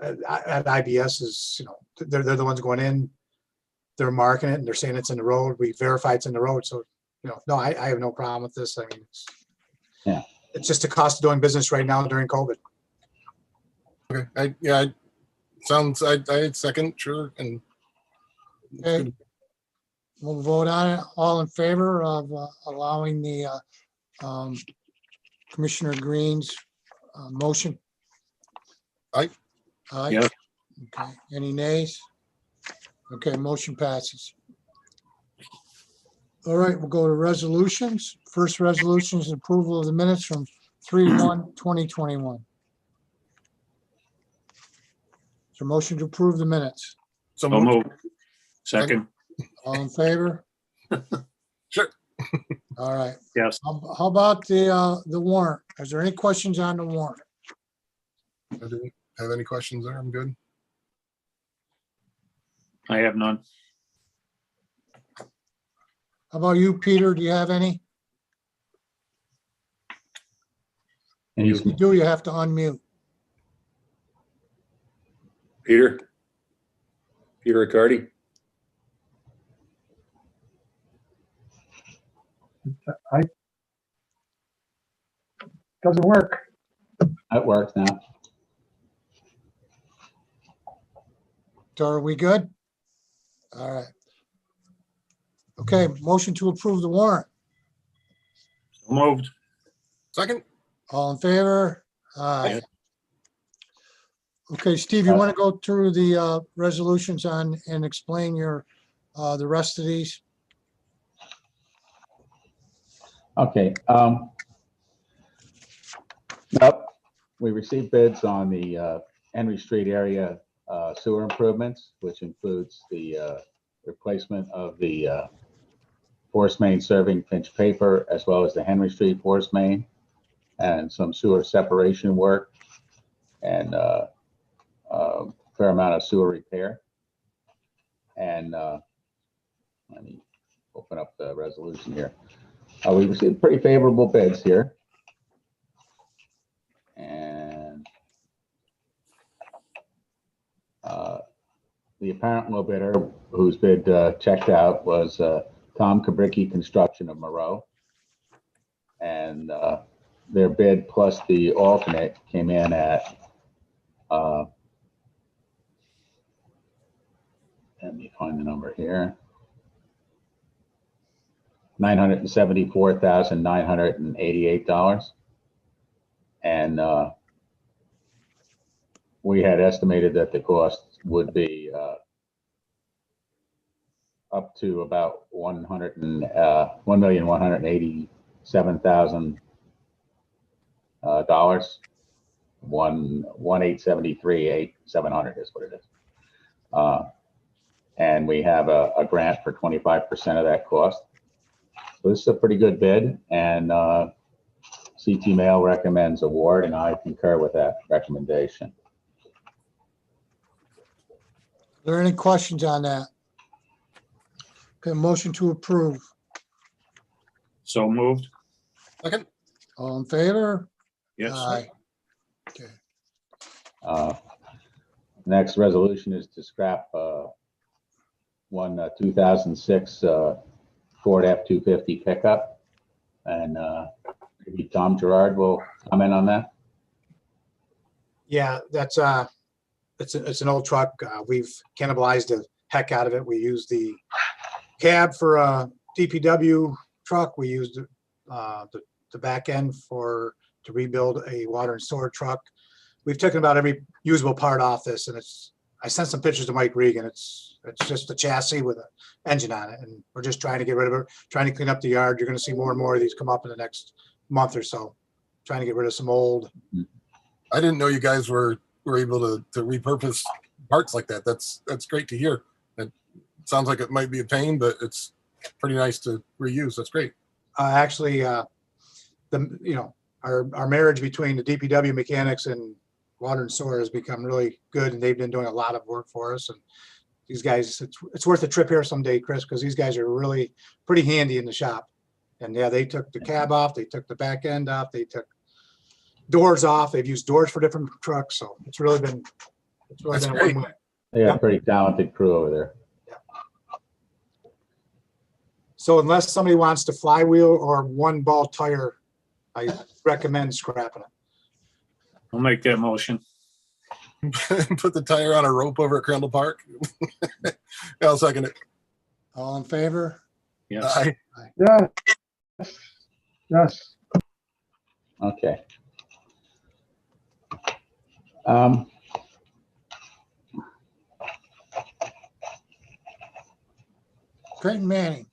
at IBS is, they're the ones going in, they're marking it and they're saying it's in the road. We verify it's in the road. So, no, I have no problem with this. I mean, it's just the cost of doing business right now during COVID. Okay. I'd second, sure. And Okay. We'll vote on it. All in favor of allowing the Commissioner Green's motion? Aye. Aye. Yes. Okay. Any nays? Okay, motion passes. All right, we'll go to resolutions. First resolution is approval of the minutes from 3/1/2021. So motion to approve the minutes. so So moved. moved. Second. All in favor? Sure. All right. Yes. How about the warrant? Is there any questions on the warrant? I didn't have any questions there. I'm good. I have none. How about you, Peter? Do you have any? And If you do, you have to unmute. Peter Riccardi. Doesn't work. That works now. So are we good? All right. Okay, motion to approve the warrant. So moved. Second. All in favor? Aye. Okay, Steve, you want to go through the resolutions on and explain your the rest of these? Okay. Nope. We received bids on the Henry Street area sewer improvements, which includes the replacement of the force main serving Finch paper, as well as the Henry Street force main, and some sewer separation work, and fair amount of sewer repair. And let me open up the resolution here. We received pretty favorable bids here. And the apparent low bidder whose bid checked out was Tom Kabricki Construction of Moreau. And their bid plus the alternate came in at let me find the number here. $974,988. And we had estimated that the cost would be up to about $1,187,000. 1,873,700 is what it is. And we have a grant for 25% of that cost. So this is a pretty good bid, and CT Mail recommends award, and I concur with that recommendation. Are there any questions on that? Okay, motion to approve. So moved. Second. All in favor? Yes. Aye. Okay. Next resolution is to scrap one 2006 Ford F-250 pickup, and maybe Tom Gerard will comment on that. Yeah, that's it's an old truck. We've cannibalized the heck out of it. We use the cab for a DPW truck. We used the back end to rebuild a water and sewer truck. We've taken about every usable part off this, and I sent some pictures to Mike Regan. It's just a chassis with an engine on it, and we're just trying to get rid of it, trying to clean up the yard. You're going to see more and more of these come up in the next month or so, trying to get rid of some old. I didn't know you guys were able to repurpose parts like that. That's great to hear. It sounds like it might be a pain, but it's pretty nice to reuse. That's great. Actually, our marriage between the DPW mechanics and water and sewer has become really good, and they've been doing a lot of work for us. And these guys, it's worth a trip here someday, Chris, because these guys are really pretty handy in the shop. And yeah, they took the cab off, they took the back end off, they took doors off. They've used doors for different trucks, so it's really been That's a great. win-win. They got Yeah. a pretty talented crew over there. So unless somebody wants to flywheel or one ball tire, I recommend scrapping it. I'll make that motion. Put the tire on a rope over at Crandall Park. I'll second it. All in favor? Yes. Aye. Yes. Yes. Okay. Creighton Manning.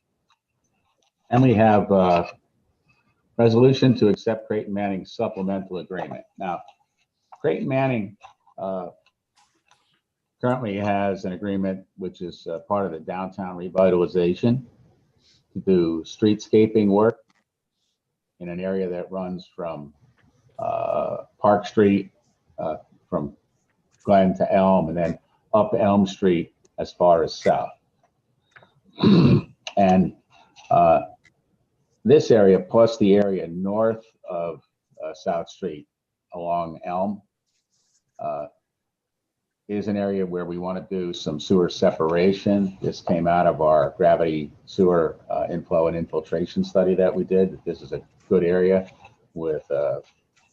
And we have resolution to accept Creighton Manning's supplemental agreement. Now, Creighton Manning currently has an agreement which is part of the downtown revitalization to do streetscaping work in an area that runs from Park Street, from Glen to Elm, and then up Elm Street as far as south. And this area plus the area north of South Street along Elm is an area where we want to do some sewer separation. This came out of our gravity sewer inflow and infiltration study that we did. This is a good area with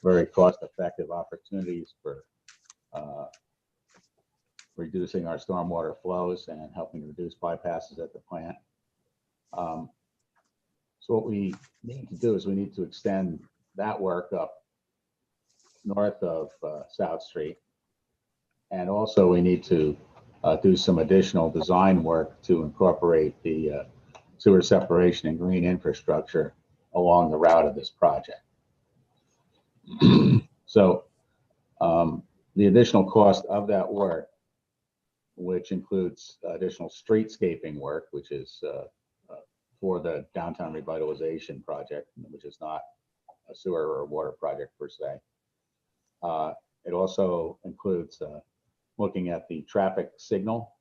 very cost-effective opportunities for reducing our stormwater flows and helping reduce bypasses at the plant. So what we need to do is we need to extend that work up north of South Street. And also we need to do some additional design work to incorporate the sewer separation and green infrastructure along the route of this project. So the additional cost of that work, which includes additional streetscaping work, which is for the downtown revitalization project, which is not a sewer or water project per se. It also includes looking at the traffic signal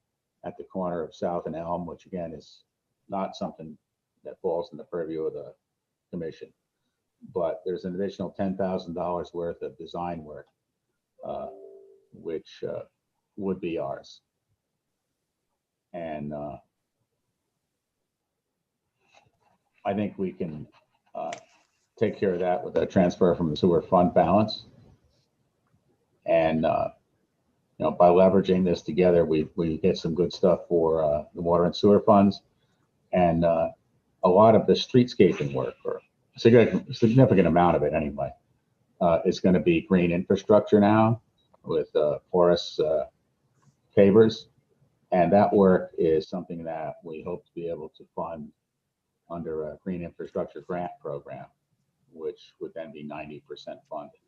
at the corner of South and Elm, which again is not something that falls in the purview of the commission. But there's an additional $10,000 worth of design work, which would be ours. And I think we can take care of that with a transfer from the sewer fund balance. And by leveraging this together, we get some good stuff for the water and sewer funds, and a lot of the streetscaping work, or a significant amount of it anyway, is going to be green infrastructure now with porous pavers, and that work is something that we hope to be able to fund under a green infrastructure grant program, which would then be 90% funded.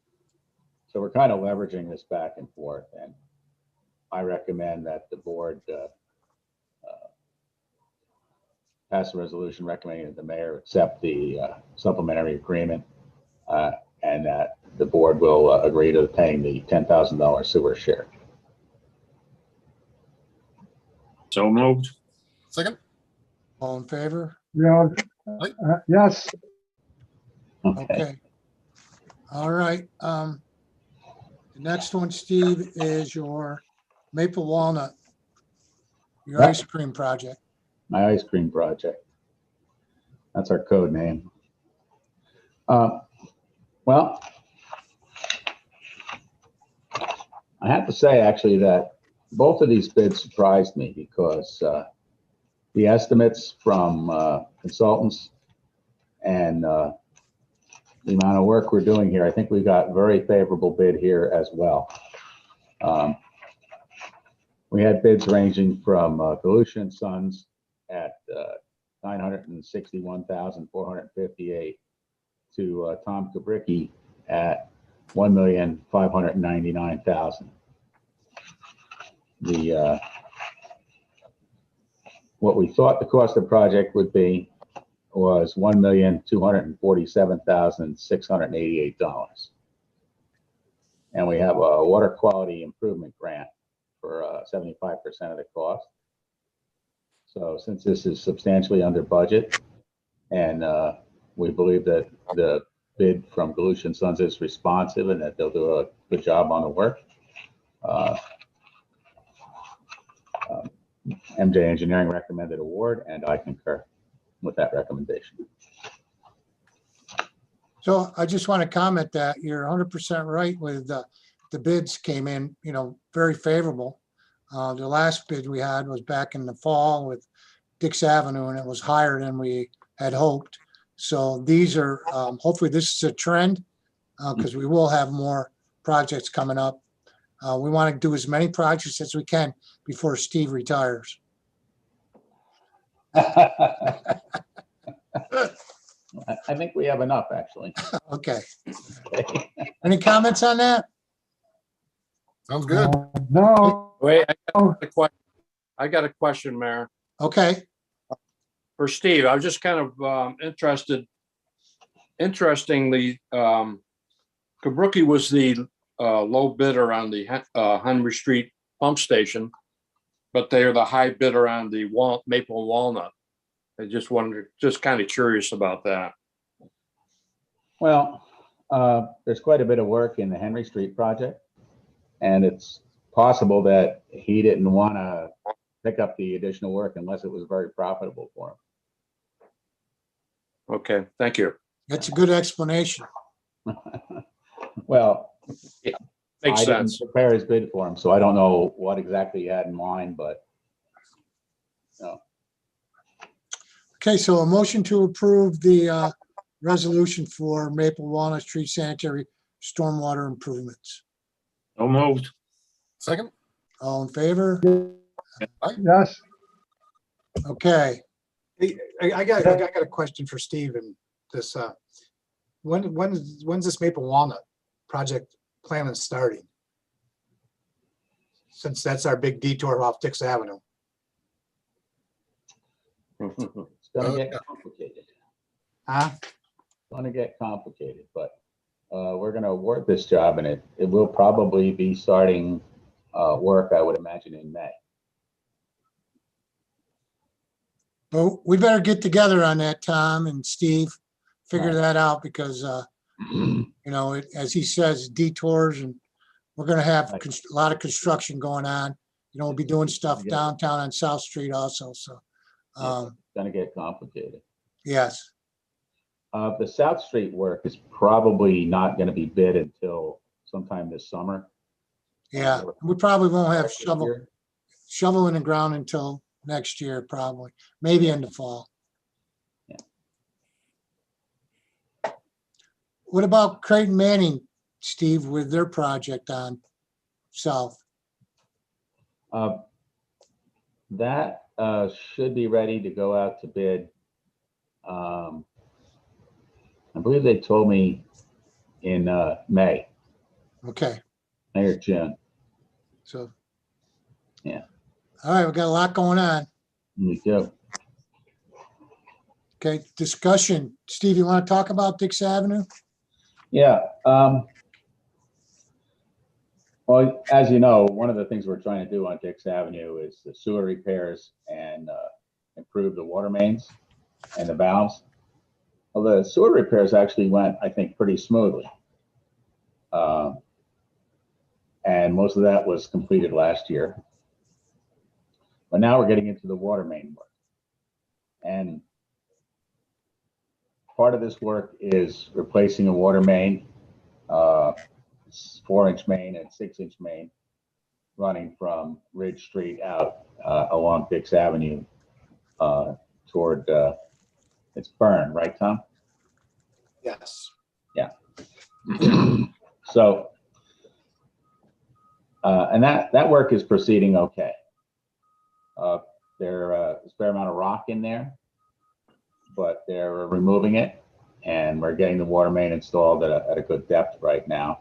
So we're kind of leveraging this back and forth, and I recommend that the board pass a resolution recommending that the mayor accept the supplementary agreement, and that the board will agree to paying the $10,000 sewer share. So moved. Second. All in favor? Yeah. Yes. Okay. All right. The next one, Steve, is your maple walnut, your Yep. ice cream project. My ice cream project. That's our code name. Well, I have to say actually that both of these bids surprised me because the estimates from consultants and the amount of work we're doing here, I think we got very favorable bid here as well. We had bids ranging from Galusha & Sons at $961,458 to Tom Kabricki at $1,599,000. The what we thought the cost of the project would be was $1,247,688, and we have a water quality improvement grant for 75% of the cost. So since this is substantially under budget, and we believe that the bid from Galusha and Sons is responsive and that they'll do a good job on the work. MJ Engineering recommended award, and I concur with that recommendation. So I just want to comment that you're 100% right with the bids came in, very favorable. The last bid we had was back in the fall with Dix Avenue, and it was higher than we had hoped. So these are, hopefully this is a trend because we will have more projects coming up. We want to do as many projects as we can before Steve retires. I think we have enough, actually. Okay. Any comments on that? Sounds good. No, Wait, I got a question, Mayor. Okay. For Steve, I was just kind of interestingly, Kabuki was the low bidder on the Henry Street pump station, but they are the high bidder on the Maple Walnut. I just wondered, just kind of curious about that. Well, there's quite a bit of work in the Henry Street project, and it's possible that he didn't want to pick up the additional work unless it was very profitable for him. Okay, thank you. That's a good explanation. Well, Makes I didn't sense. prepare his bid for him, so I don't know what exactly he had in mind, but Okay, so a motion to approve the resolution for Maple Walnut Street sanitary stormwater improvements. So moved. Second? All in favor? yes, Okay, Hey, I got a question for Steve and this, when's this Maple Walnut project plan on starting? Since that's our big detour off Dix Avenue. it's going to get complicated. Huh? Going to get complicated, but we're going to award this job, and it will probably be starting work, I would imagine, in May. but we better get together on that, Tom and Steve, figure Right. that out because, as he says, detours and we're gonna have Right. a lot of construction going on. We'll be doing stuff Yeah. downtown on South Street also, so, It's going to get complicated. yes. The South Street work is probably not going to be bid until sometime this summer. Yeah, we probably won't have This year. shovel in the ground until next year, probably, maybe in the fall. Yeah. What about Creighton Manning, Steve, with their project on South? That should be ready to go out to bid. I believe they told me in May Okay, or June. so. Yeah. All right, we got a lot going on. We do. Okay, discussion. Steve, you want to talk about Dix Avenue? Yeah. Well, as you know, one of the things we're trying to do on Dix Avenue is the sewer repairs and improve the water mains and the valves. Well, the sewer repairs actually went, I think, pretty smoothly. And most of that was completed last year. But now we're getting into the water main work. And part of this work is replacing a water main, 4-inch main and 6-inch main running from Ridge Street out along Dix Avenue toward it's Burn, right, Tom? Yes. So, and that work is proceeding okay. There's a fair amount of rock in there, but they're removing it, and we're getting the water main installed at a good depth right now.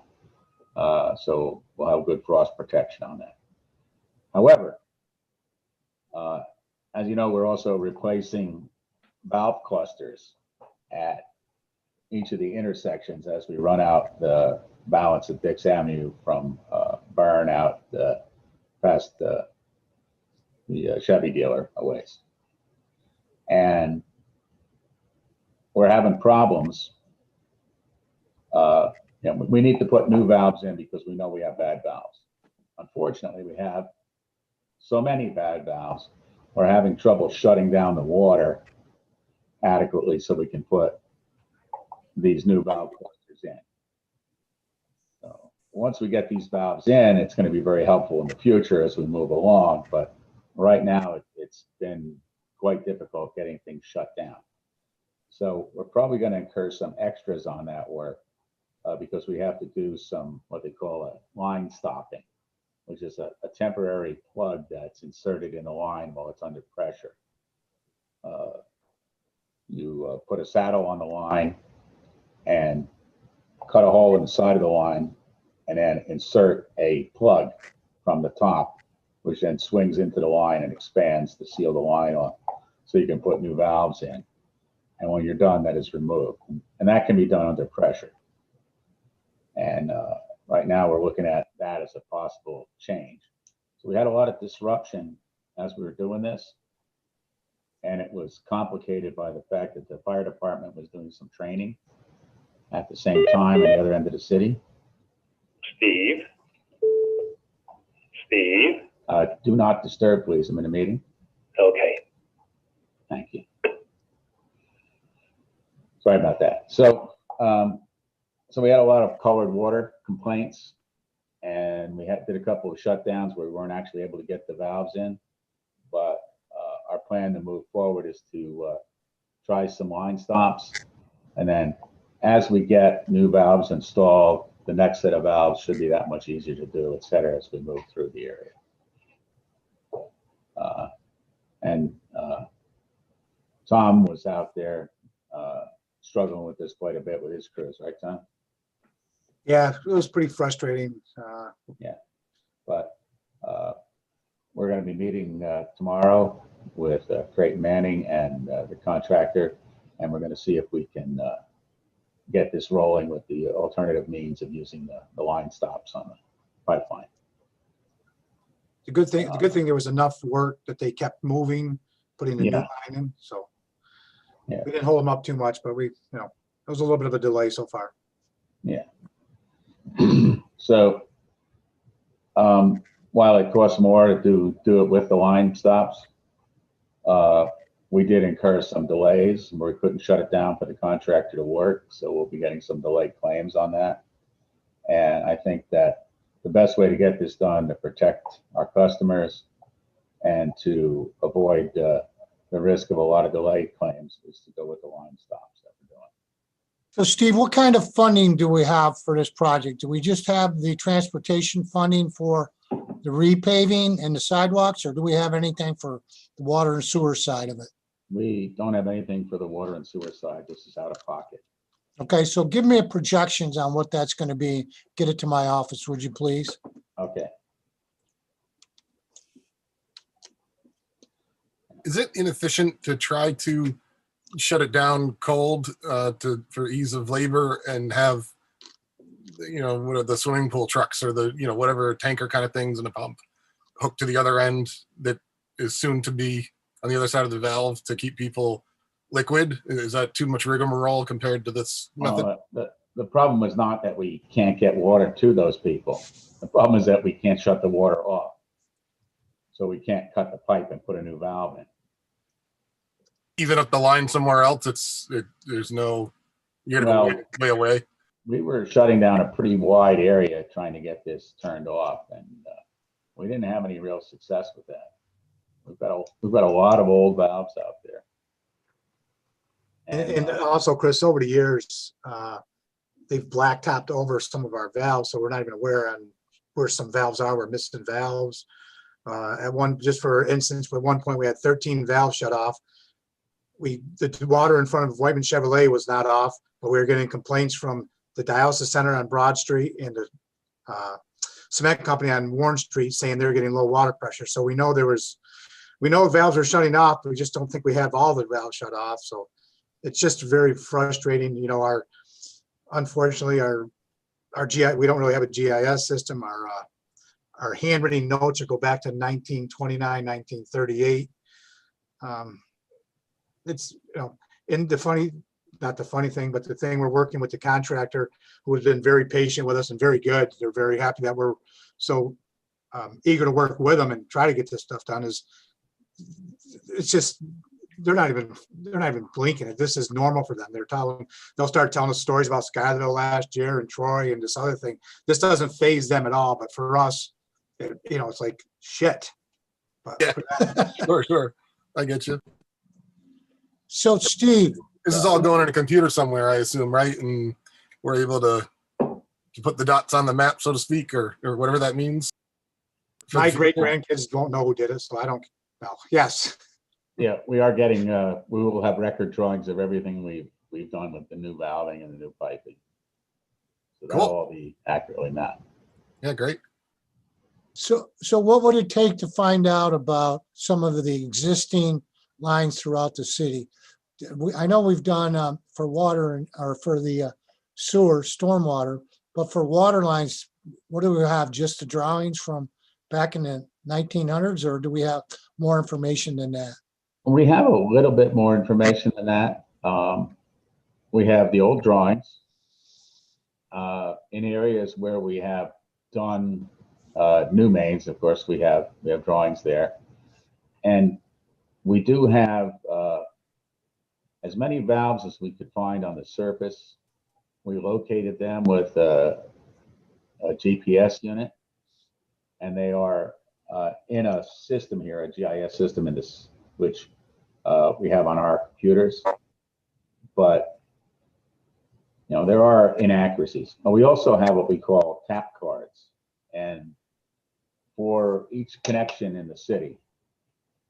So we'll have good frost protection on that. However, as you know, we're also replacing valve clusters at each of the intersections as we run out the balance of Dix Avenue from Burn out past the Chevy dealer a ways. And we're having problems We need to put new valves in because we know we have bad valves. Unfortunately, we have so many bad valves. We're having trouble shutting down the water adequately so we can put these new valve clusters in. So once we get these valves in, it's going to be very helpful in the future as we move along. But right now, it's been quite difficult getting things shut down. So we're probably going to incur some extras on that work because we have to do some what they call a line stopping, which is a temporary plug that's inserted in the line while it's under pressure. You put a saddle on the line and cut a hole in the side of the line and then insert a plug from the top, which then swings into the line and expands to seal the line off so you can put new valves in. And when you're done, that is removed. And that can be done under pressure. And right now we're looking at that as a possible change. So we had a lot of disruption as we were doing this. And it was complicated by the fact that the fire department was doing some training at the same time at the other end of the city. Steve? Steve? Do not disturb, please. I'm in a meeting. Okay. Thank you. Sorry about that. So, so we had a lot of colored water complaints, and we did a couple of shutdowns where we weren't actually able to get the valves in. But our plan to move forward is to try some line stops, and then as we get new valves installed, the next set of valves should be that much easier to do, et cetera, as we move through the area. Tom was out there struggling with this quite a bit with his crews, right, Tom? Yeah, it was pretty frustrating. But we're going to be meeting tomorrow with Creighton Manning and the contractor, and we're going to see if we can get this rolling with the alternative means of using the line stops on the pipeline. The good thing there was enough work that they kept moving, putting the new Yeah. line in. So Yeah. we didn't hold them up too much, but it was a little bit of a delay so far. Yeah. So while it costs more to do it with the line stops, we did incur some delays where we couldn't shut it down for the contractor to work. So we'll be getting some delayed claims on that. And I think that the best way to get this done to protect our customers and to avoid the risk of a lot of delayed claims is to go with the line stops that we're doing. So Steve, what kind of funding do we have for this project? Do we just have the transportation funding for the repaving and the sidewalks, or do we have anything for the water and sewer side of it? We don't have anything for the water and sewer side. This is out of pocket. Okay, so give me a projections on what that's going to be. Get it to my office, would you please? Okay. Is it inefficient to try to shut it down cold for ease of labor and have what are the swimming pool trucks or the whatever tanker kind of things and a pump hooked to the other end that is soon to be on the other side of the valve to keep people liquid? Is that too much rigmarole compared to this method? The problem is not that we can't get water to those people. The problem is that we can't shut the water off. So we can't cut the pipe and put a new valve in. Even if the line somewhere else, there's no, you gotta go way away. We were shutting down a pretty wide area trying to get this turned off, and we didn't have any real success with that. We've got a lot of old valves out there. And also, Chris, over the years, they've blacktopped over some of our valves, so we're not even aware on where some valves are. We're missing valves. Just for instance, at one point we had 13 valves shut off. The water in front of Whiteman Chevrolet was not off, but we were getting complaints from the dialysis center on Broad Street and the cement company on Warren Street saying they're getting low water pressure. So we know valves are shutting off, but we just don't think we have all the valves shut off. So it's just very frustrating. Unfortunately, our GI, we don't really have a GIS system. Our handwritten notes go back to 1929, 1938. It's, and the not the funny thing, but the thing, we're working with the contractor who has been very patient with us and very good. They're very happy that we're so eager to work with them and try to get this stuff done. It's just, they're not even blinking it. This is normal for them. They'll start telling us stories about Schuylerville last year and Troy and this other thing. This doesn't phase them at all, but for us, it's like shit. But Yeah. Sure. I get you. So Steve, This is all going in a computer somewhere, I assume, right? And we're able to put the dots on the map, so to speak, or whatever that means. my great grandkids won't know who did it, so I don't know. Yes. Yeah, we are getting, we will have record drawings of everything we've done with the new valving and the new piping. So that'll Cool. all be accurately mapped. Yeah, great. so what would it take to find out about some of the existing lines throughout the city? I know we've done for water or for the sewer, stormwater, but for water lines, what do we have? Just the drawings from back in the 1900s, or do we have more information than that? We have a little bit more information than that. We have the old drawings. In areas where we have done new mains, of course, we have drawings there. And we do have as many valves as we could find on the surface. We located them with a GPS unit, and they are in a system here, a GIS system in this, which we have on our computers. But there are inaccuracies. We also have what we call tap cards, and for each connection in the city,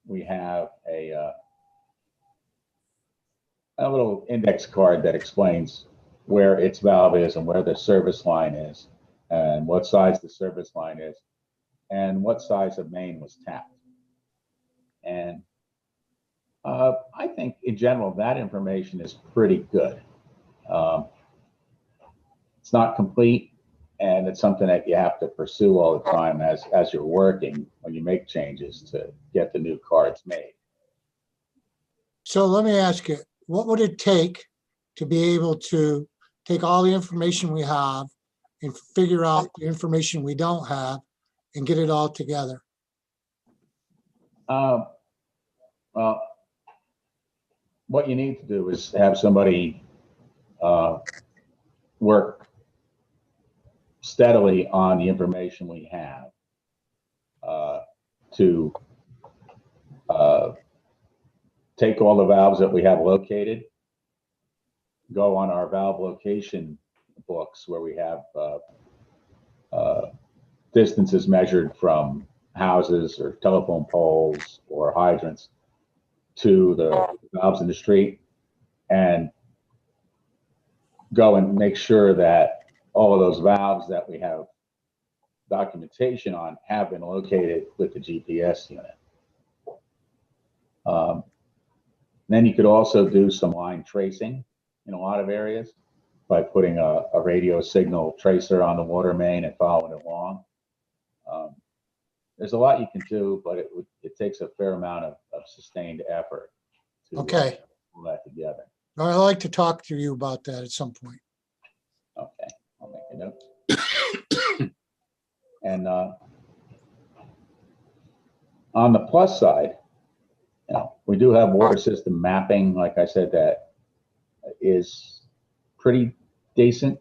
we have a little index card that explains where its valve is and where the service line is and what size the service line is and what size of main was tapped. And I think in general, that information is pretty good. It's not complete, and it's something that you have to pursue all the time as you're working when you make changes to get the new cards made. So let me ask you, what would it take to be able to take all the information we have and figure out the information we don't have and get it all together? Well, what you need to do is have somebody work steadily on the information we have to take all the valves that we have located, go on our valve location books where we have distances measured from houses or telephone poles or hydrants to the valves in the street, and go and make sure that all of those valves that we have documentation on have been located with the GPS unit. Then you could also do some line tracing in a lot of areas by putting a radio signal tracer on the water main and following it along. There's a lot you can do, but it takes a fair amount of sustained effort to Okay. pull that together. I'd like to talk to you about that at some point. Okay, I'll make a note. And on the plus side, we do have water system mapping, like I said, that is pretty decent.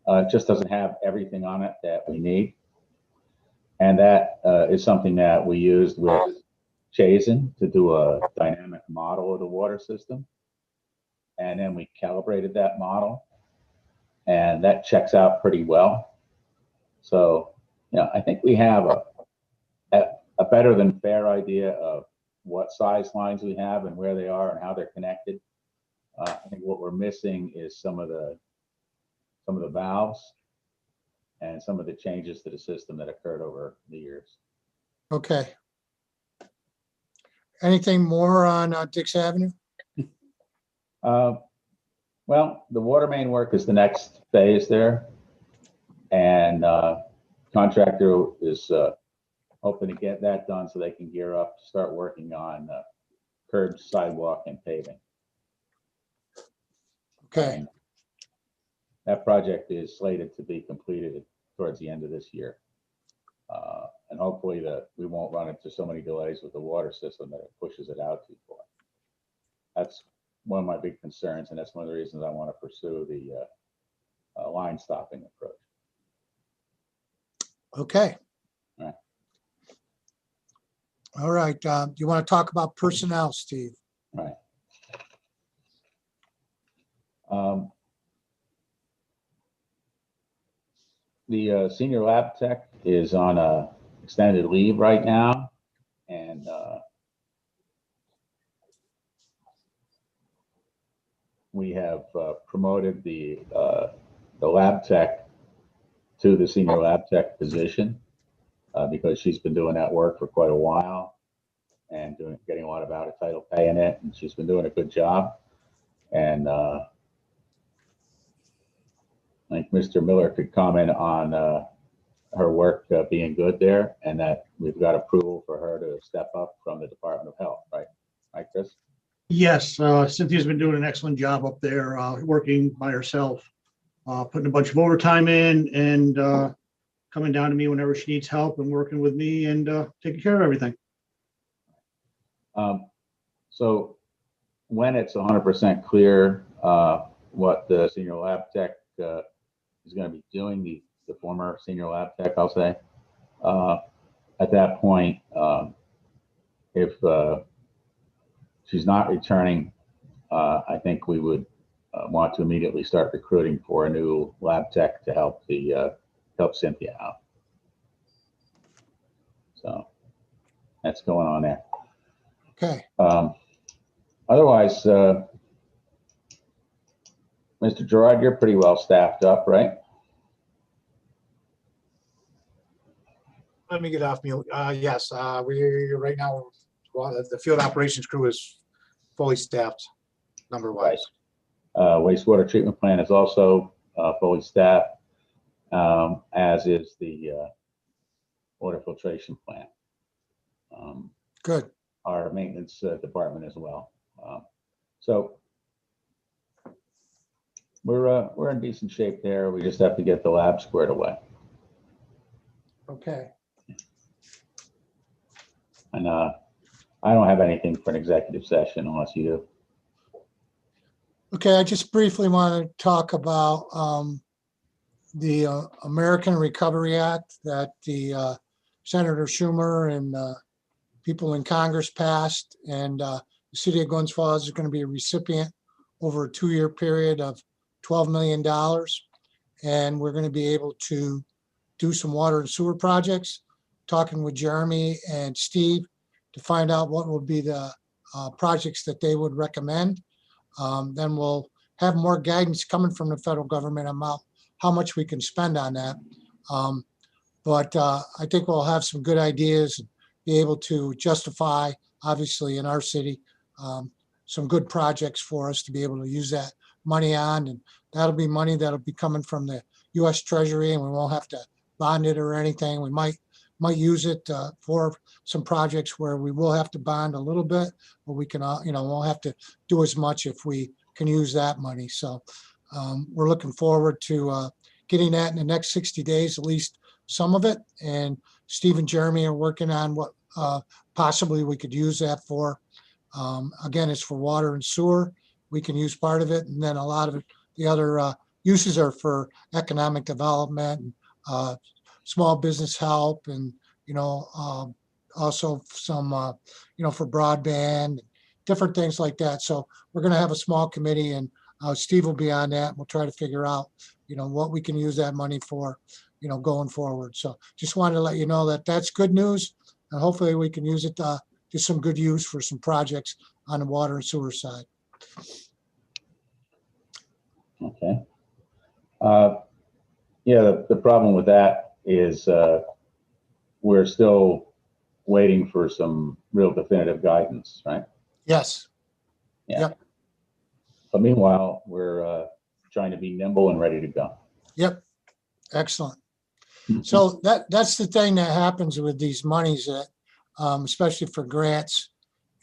It just doesn't have everything on it that we need. And that is something that we used with Chazen to do a dynamic model of the water system. And then we calibrated that model, and that checks out pretty well. So, I think we have a better than fair idea of what size lines we have and where they are and how they're connected. I think what we're missing is some of the valves and some of the changes to the system that occurred over the years. Okay. Anything more on Dix Avenue? Well, the water main work is the next phase there, and contractor is hoping to get that done so they can gear up to start working on curbs, sidewalk, and paving. Okay, And that project is slated to be completed towards the end of this year. And hopefully we won't run into so many delays with the water system that it pushes it out too far. That's one of my big concerns, and that's one of the reasons I want to pursue the line stopping approach. okay. Right. All right, do you want to talk about personnel, Steve? Right. The senior lab tech is on a extended leave right now, and we have promoted the lab tech to the senior lab tech position because she's been doing that work for quite a while and getting a lot of out of title pay in it, and she's been doing a good job. And I think Mr. Miller could comment on her work being good there, and that we've got approval for her to step up from the Department of Health, right? Right, Chris? Yes, Cynthia's been doing an excellent job up there, working by herself, putting a bunch of overtime in and coming down to me whenever she needs help and working with me and taking care of everything. So when it's 100% clear what the senior lab tech is going to be doing, the former senior lab tech, I'll say, at that point, if she's not returning, I think we would want to immediately start recruiting for a new lab tech to help help Cynthia out. So that's going on there. Okay, Otherwise, Mr. Gerard, you're pretty well staffed up, right? Let me get off mute. Yes, we're right now, the field operations crew is fully staffed, number wise. Wastewater treatment plant is also fully staffed, as is the water filtration plant. good. Our maintenance department as well. So we're in decent shape there. We just have to get the lab squared away. Okay, And I don't have anything for an executive session unless you do. okay, I just briefly want to talk about the American Recovery Act that the Senator Schumer and people in Congress passed, and the city of Glens Falls is going to be a recipient over a 2-year period of $12 million. And we're going to be able to do some water and sewer projects, talking with Jeremy and Steve to find out what would be the projects that they would recommend. Then we'll have more guidance coming from the federal government about how much we can spend on that. But I think we'll have some good ideas, and be able to justify, obviously in our city, some good projects for us to be able to use that money on. And that'll be money that'll be coming from the US Treasury, and we won't have to bond it or anything. We might use it for some projects where we will have to bond a little bit, but we can, won't have to do as much if we can use that money. So we're looking forward to getting that in the next 60 days, at least some of it. And Steve and Jeremy are working on what possibly we could use that for. Again, it's for water and sewer. We can use part of it, and then a lot of it, the other uses are for economic development, small business help, and also some for broadband, different things like that. So we're going to have a small committee, and Steve will be on that. We'll try to figure out what we can use that money for going forward. So just wanted to let you know that that's good news, and hopefully we can use it to some good use for some projects on the water and sewer side. Okay. Yeah, the problem with that is we're still waiting for some real definitive guidance, right? Yes. Yeah. Yep. But meanwhile, we're trying to be nimble and ready to go. Yep. Excellent. So that's the thing that happens with these monies, that especially for grants.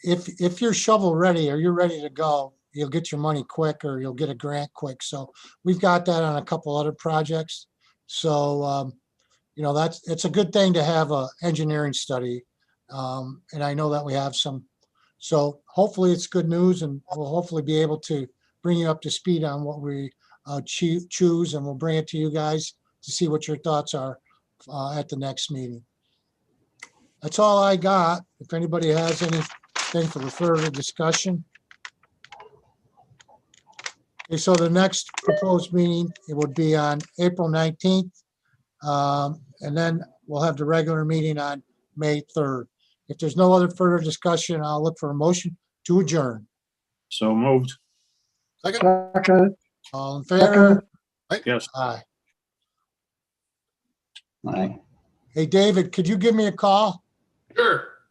If you're shovel ready or you're ready to go, you'll get your money quick or you'll get a grant quick. So we've got that on a couple other projects. So, it's a good thing to have a engineering study. And I know that we have some. So hopefully it's good news, and we'll hopefully be able to bring you up to speed on what we choose, and we'll bring it to you guys to see what your thoughts are at the next meeting. That's all I got. If anybody has anything for the further discussion. Okay, so the next proposed meeting, it would be on April 19th. And then we'll have the regular meeting on May 3rd. If there's no other further discussion, I'll look for a motion to adjourn. So moved. Second, second, All in favor? Yes. Aye. Aye. Hey, David, could you give me a call? sure.